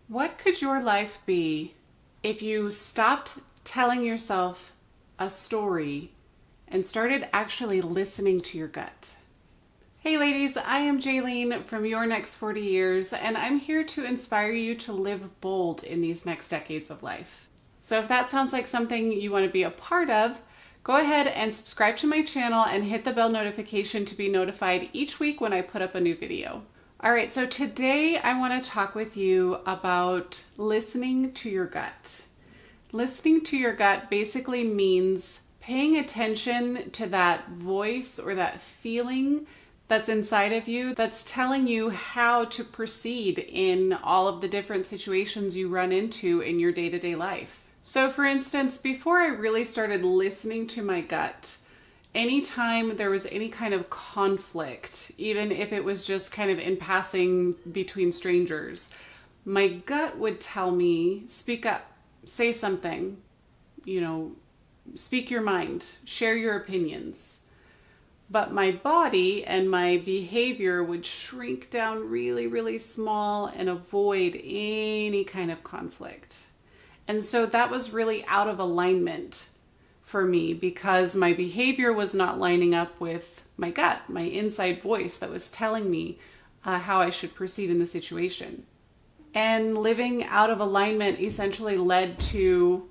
What could your life be if you stopped telling yourself a story and started actually listening to your gut? Hey ladies, I am Jaylene from Your Next 40 Years, and I'm here to inspire you to live bold in these next decades of life. So if that sounds like something you want to be a part of, go ahead and subscribe to my channel and hit the bell notification to be notified each week when I put up a new video. All right, so today I want to talk with you about listening to your gut. Listening to your gut basically means paying attention to that voice or that feeling that's inside of you that's telling you how to proceed in all of the different situations you run into in your day-to-day life. So for instance, before I really started listening to my gut, anytime there was any kind of conflict, even if it was just kind of in passing between strangers, my gut would tell me, speak up, say something, speak your mind, share your opinions. But my body and my behavior would shrink down really, really small and avoid any kind of conflict. And so that was really out of alignment for me because my behavior was not lining up with my gut, my inside voice that was telling me how I should proceed in the situation. And living out of alignment essentially led to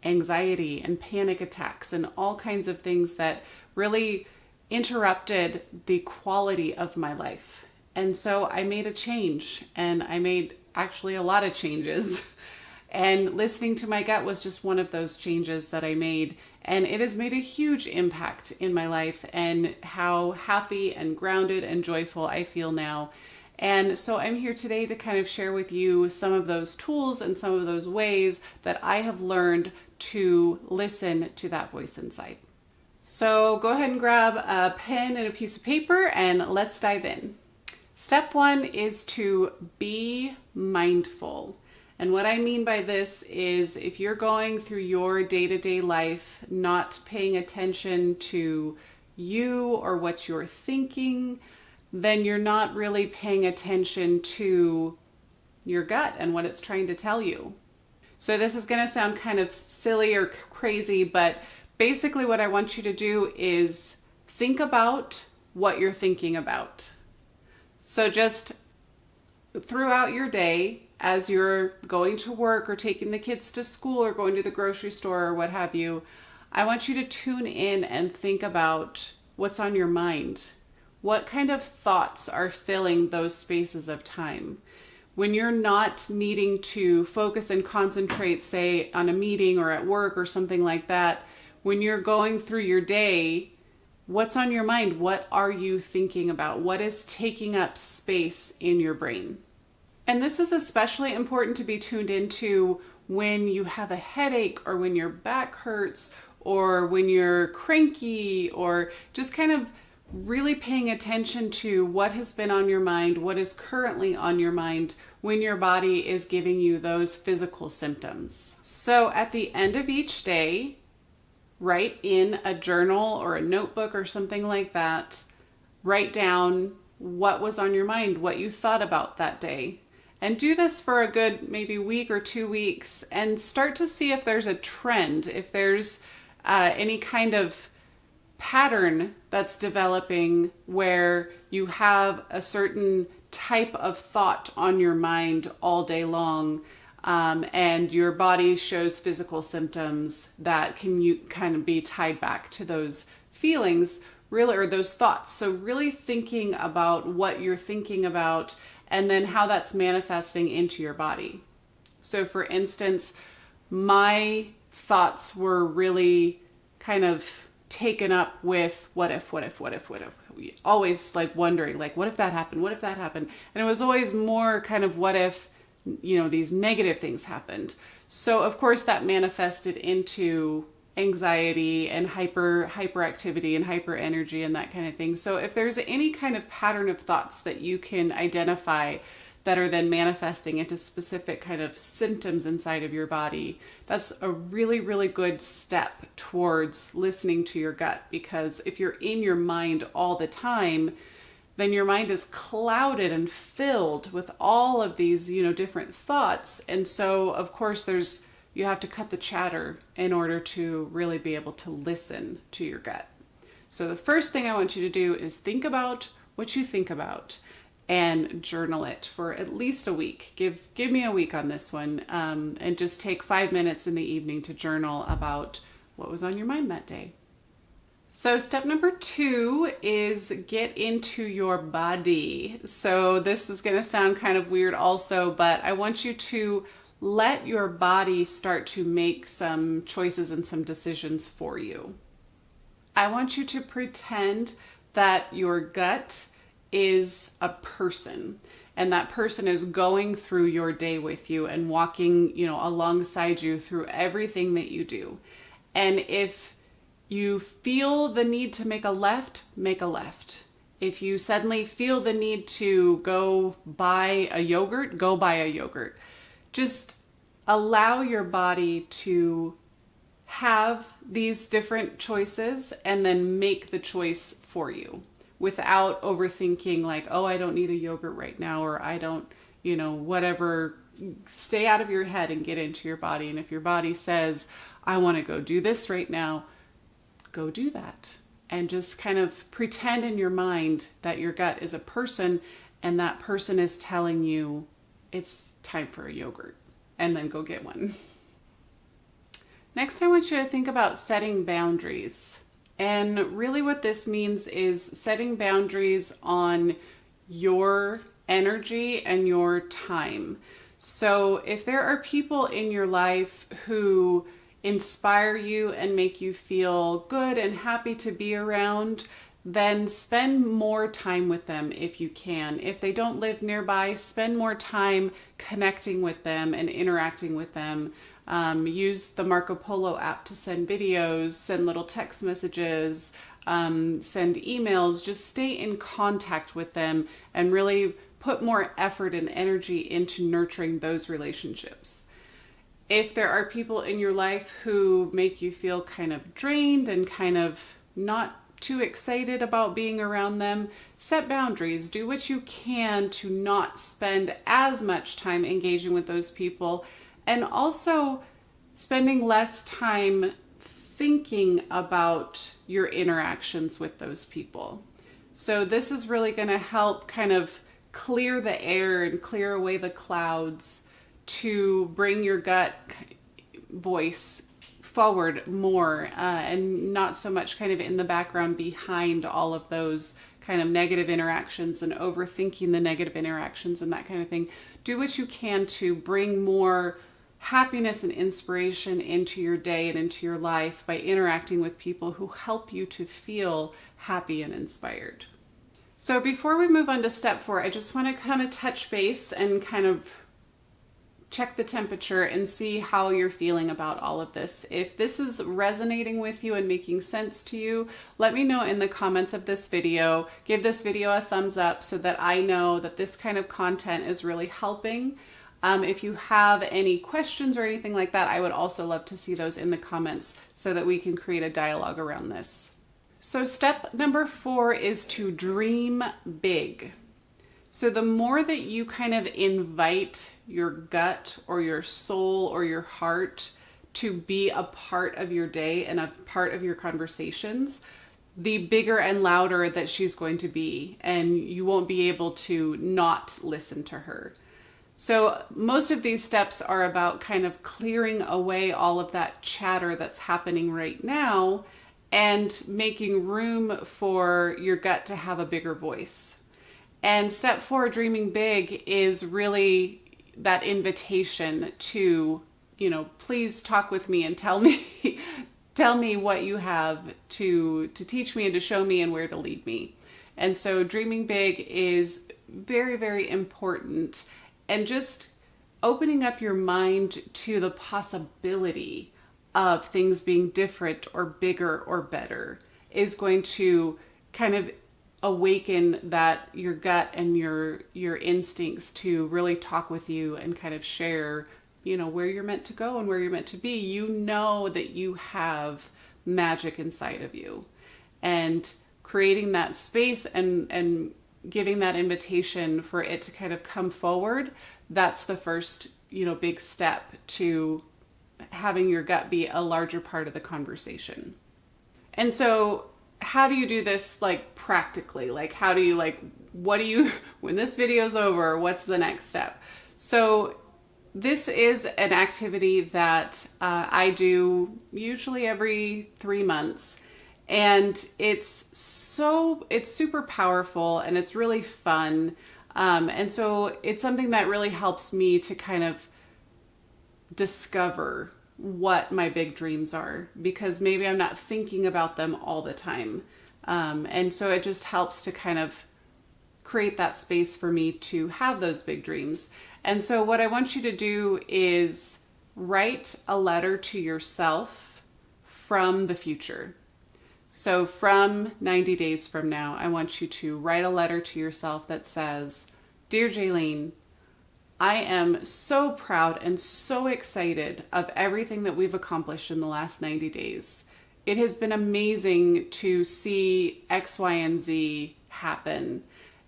anxiety and panic attacks and all kinds of things that really interrupted the quality of my life. And so I made a change, and I made actually a lot of changes. And listening to my gut was just one of those changes that I made. And it has made a huge impact in my life and how happy and grounded and joyful I feel now. And so I'm here today to kind of share with you some of those tools and some of those ways that I have learned to listen to that voice inside. So go ahead and grab a pen and a piece of paper and let's dive in. Step one is to be mindful. And what I mean by this is if you're going through your day-to-day life, not paying attention to you or what you're thinking, then you're not really paying attention to your gut and what it's trying to tell you. So this is going to sound kind of silly or crazy, but basically what I want you to do is think about what you're thinking about. So just throughout your day, as you're going to work or taking the kids to school or going to the grocery store or what have you, I want you to tune in and think about what's on your mind. What kind of thoughts are filling those spaces of time? When you're not needing to focus and concentrate, say, on a meeting or at work or something like that, when you're going through your day, what's on your mind? What are you thinking about? What is taking up space in your brain? And this is especially important to be tuned into when you have a headache or when your back hurts or when you're cranky, or just kind of really paying attention to what has been on your mind, what is currently on your mind when your body is giving you those physical symptoms. So at the end of each day, write in a journal or a notebook or something like that, write down what was on your mind, what you thought about that day. And do this for a good maybe week or 2 weeks and start to see if there's a trend, if there's any kind of pattern that's developing where you have a certain type of thought on your mind all day long, and your body shows physical symptoms that can kind of be tied back to those feelings, really, or those thoughts. So really thinking about what you're thinking about and then how that's manifesting into your body. So for instance, my thoughts were really kind of taken up with what if, always like wondering, like, what if that happened? What if that happened? And it was always more kind of what if, these negative things happened. So of course that manifested into anxiety and hyperactivity and hyper energy and that kind of thing. So if there's any kind of pattern of thoughts that you can identify that are then manifesting into specific kind of symptoms inside of your body, that's a really, really good step towards listening to your gut. Because if you're in your mind all the time, then your mind is clouded and filled with all of these, different thoughts. And so, of course, you have to cut the chatter in order to really be able to listen to your gut. So the first thing I want you to do is think about what you think about and journal it for at least a week. Give me a week on this one, and just take 5 minutes in the evening to journal about what was on your mind that day. So step number 2 is get into your body. So this is going to sound kind of weird also, but I want you to let your body start to make some choices and some decisions for you. I want you to pretend that your gut is a person, and that person is going through your day with you and walking, alongside you through everything that you do. And if you feel the need to make a left, make a left. If you suddenly feel the need to go buy a yogurt, go buy a yogurt. Just allow your body to have these different choices and then make the choice for you without overthinking like, oh, I don't need a yogurt right now, or I don't, whatever. Stay out of your head and get into your body. And if your body says, I want to go do this right now, go do that. And just kind of pretend in your mind that your gut is a person, and that person is telling you it's time for a yogurt, and then go get one. Next, I want you to think about setting boundaries. And really what this means is setting boundaries on your energy and your time. So if there are people in your life who inspire you and make you feel good and happy to be around, then spend more time with them if you can. If they don't live nearby, spend more time connecting with them and interacting with them. Use the Marco Polo app to send videos, send little text messages, send emails. Just stay in contact with them and really put more effort and energy into nurturing those relationships. If there are people in your life who make you feel kind of drained and kind of not too excited about being around them, set boundaries. Do what you can to not spend as much time engaging with those people, and also spending less time thinking about your interactions with those people. So this is really going to help kind of clear the air and clear away the clouds to bring your gut voice forward more, and not so much kind of in the background behind all of those kind of negative interactions and overthinking the negative interactions and that kind of thing. Do what you can to bring more happiness and inspiration into your day and into your life by interacting with people who help you to feel happy and inspired. So before we move on to step 4, I just want to kind of touch base and kind of check the temperature and see how you're feeling about all of this. If this is resonating with you and making sense to you, let me know in the comments of this video. Give this video a thumbs up so that I know that this kind of content is really helping. If you have any questions or anything like that, I would also love to see those in the comments so that we can create a dialogue around this. So step number 4 is to dream big. So the more that you kind of invite your gut or your soul or your heart to be a part of your day and a part of your conversations, the bigger and louder that she's going to be, and you won't be able to not listen to her. So most of these steps are about kind of clearing away all of that chatter that's happening right now and making room for your gut to have a bigger voice. And step 4, dreaming big, is really that invitation to, please talk with me and tell me what you have to teach me and to show me and where to lead me. And so dreaming big is very, very important. And just opening up your mind to the possibility of things being different or bigger or better is going to kind of awaken that your gut and your instincts to really talk with you and kind of share, where you're meant to go and where you're meant to be. You know that you have magic inside of you, and creating that space and giving that invitation for it to kind of come forward, that's the first, big step to having your gut be a larger part of the conversation. And so how do you do this practically? How do you what do you, when this video's over, what's the next step? So this is an activity that I do usually every 3 months. And it's super powerful and it's really fun. And so it's something that really helps me to kind of discover what my big dreams are, because maybe I'm not thinking about them all the time. And so it just helps to kind of create that space for me to have those big dreams. And so what I want you to do is write a letter to yourself from the future. So from 90 days from now, I want you to write a letter to yourself that says, "Dear Jaylene, I am so proud and so excited of everything that we've accomplished in the last 90 days. It has been amazing to see X, Y, and Z happen.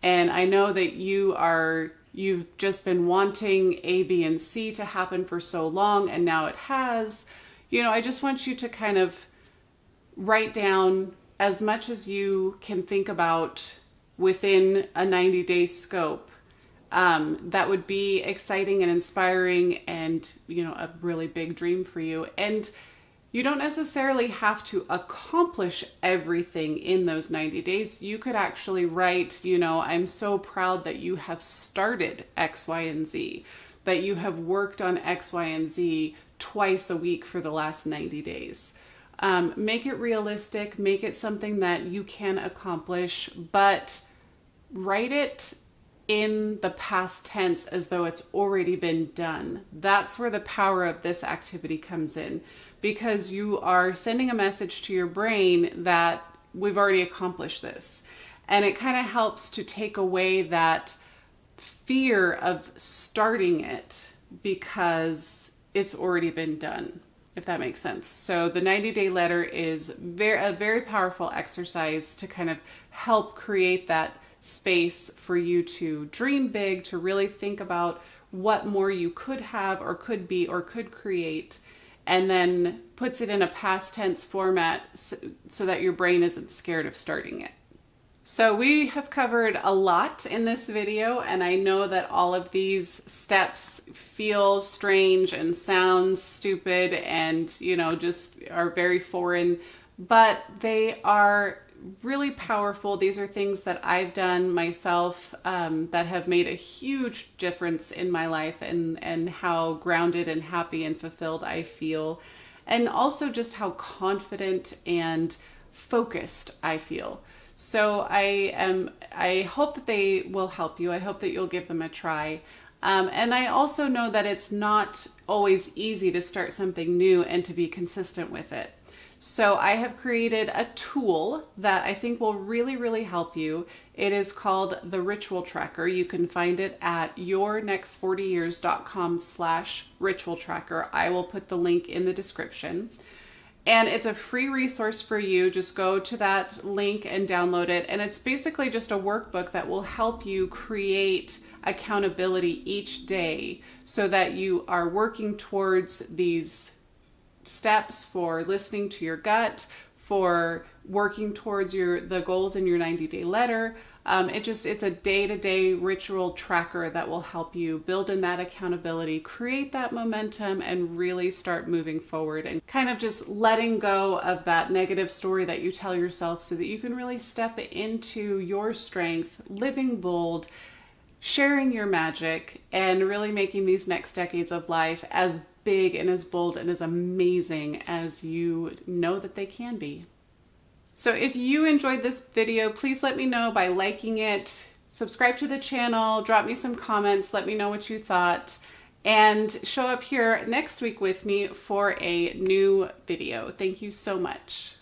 And I know that you've just been wanting A, B, and C to happen for so long, and now it has. I just want you to kind of write down as much as you can think about within a 90-day scope. That would be exciting and inspiring and, a really big dream for you. And you don't necessarily have to accomplish everything in those 90 days. You could actually write, I'm so proud that you have started X, Y, and Z, that you have worked on X, Y, and Z twice a week for the last 90 days. Make it realistic, make it something that you can accomplish, but write it in the past tense as though it's already been done. That's where the power of this activity comes in, because you are sending a message to your brain that we've already accomplished this. And it kind of helps to take away that fear of starting it because it's already been done, if that makes sense. So the 90-day letter is a very powerful exercise to kind of help create that space for you to dream big, to really think about what more you could have or could be or could create, and then puts it in a past tense format so that your brain isn't scared of starting it. So we have covered a lot in this video, and I know that all of these steps feel strange and sound stupid and, just are very foreign, but they are really powerful. These are things that I've done myself that have made a huge difference in my life and how grounded and happy and fulfilled I feel. And also just how confident and focused I feel. So I hope that they will help you. I hope that you'll give them a try. And I also know that it's not always easy to start something new and to be consistent with it. So I have created a tool that I think will really, really help you. It is called the Ritual Tracker. You can find it at yournext40years.com/ritual tracker. I will put the link in the description. And it's a free resource for you. Just go to that link and download it. And it's basically just a workbook that will help you create accountability each day so that you are working towards these steps for listening to your gut, for working towards the goals in your 90-day letter. It's a day-to-day ritual tracker that will help you build in that accountability, create that momentum, and really start moving forward and kind of just letting go of that negative story that you tell yourself so that you can really step into your strength, living bold, sharing your magic, and really making these next decades of life as big and as bold and as amazing as you know that they can be. So if you enjoyed this video, please let me know by liking it, subscribe to the channel, drop me some comments, let me know what you thought, and show up here next week with me for a new video. Thank you so much.